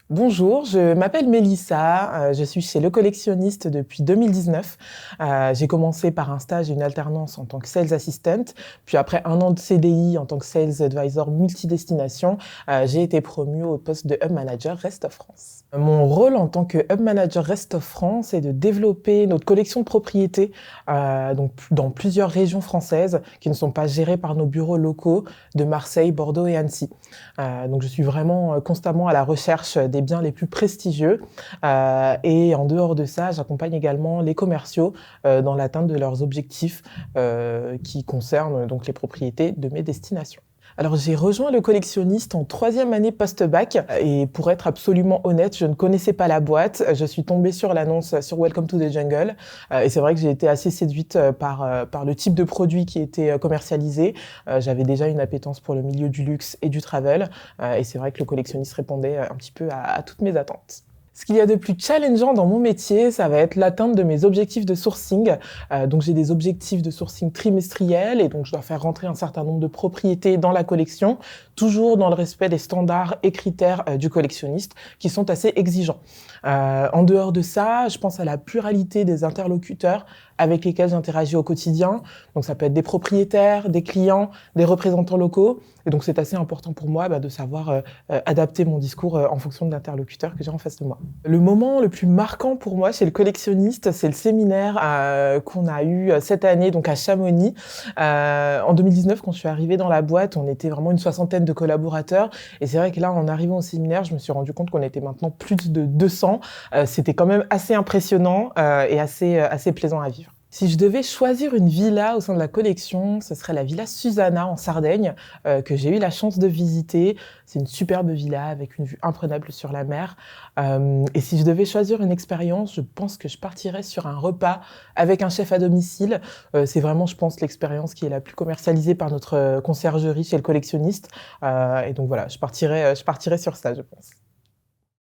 Bonjour, je m'appelle Mélissa, je suis chez Le Collectionniste depuis 2019. J'ai commencé par un stage et une alternance en tant que sales assistant, puis après un an de CDI en tant que sales advisor multidestination, j'ai été promue au poste de Hub Manager Rest of France. Mon rôle en tant que Hub Manager Rest of France est de développer notre collection de propriétés donc dans plusieurs régions françaises qui ne sont pas gérées par nos bureaux locaux de Marseille, Bordeaux et Annecy. Donc je suis vraiment constamment à la recherche des biens les plus prestigieux. Et en dehors de ça, j'accompagne également les commerciaux dans l'atteinte de leurs objectifs qui concernent donc les propriétés de mes destinations. Alors j'ai rejoint Le Collectionniste en troisième année post-bac et pour être absolument honnête, je ne connaissais pas la boîte. Je suis tombée sur l'annonce sur Welcome to the Jungle et c'est vrai que j'ai été assez séduite par le type de produit qui était commercialisé. J'avais déjà une appétence pour le milieu du luxe et du travel et c'est vrai que Le Collectionniste répondait un petit peu à toutes mes attentes. Ce qu'il y a de plus challengeant dans mon métier, ça va être l'atteinte de mes objectifs de sourcing. Donc j'ai des objectifs de sourcing trimestriels et donc je dois faire rentrer un certain nombre de propriétés dans la collection, toujours dans le respect des standards et critères du collectionniste qui sont assez exigeants. En dehors de ça, je pense à la pluralité des interlocuteurs avec lesquels j'interagis au quotidien. Donc ça peut être des propriétaires, des clients, des représentants locaux. Et donc c'est assez important pour moi de savoir adapter mon discours en fonction de l'interlocuteur que j'ai en face de moi. Le moment le plus marquant pour moi chez Le Collectionniste, c'est le séminaire qu'on a eu cette année donc à Chamonix. En 2019, quand je suis arrivée dans la boîte, on était vraiment une soixantaine de collaborateurs. Et c'est vrai que là, en arrivant au séminaire, je me suis rendu compte qu'on était maintenant plus de 200. C'était quand même assez impressionnant et assez plaisant à vivre. Si je devais choisir une villa au sein de la collection, ce serait la villa Susanna en Sardaigne, que j'ai eu la chance de visiter. C'est une superbe villa avec une vue imprenable sur la mer. Et si je devais choisir une expérience, je pense que je partirais sur un repas avec un chef à domicile. C'est vraiment, je pense, l'expérience qui est la plus commercialisée par notre conciergerie chez Le Collectionniste. Et donc voilà, je partirais sur ça, je pense.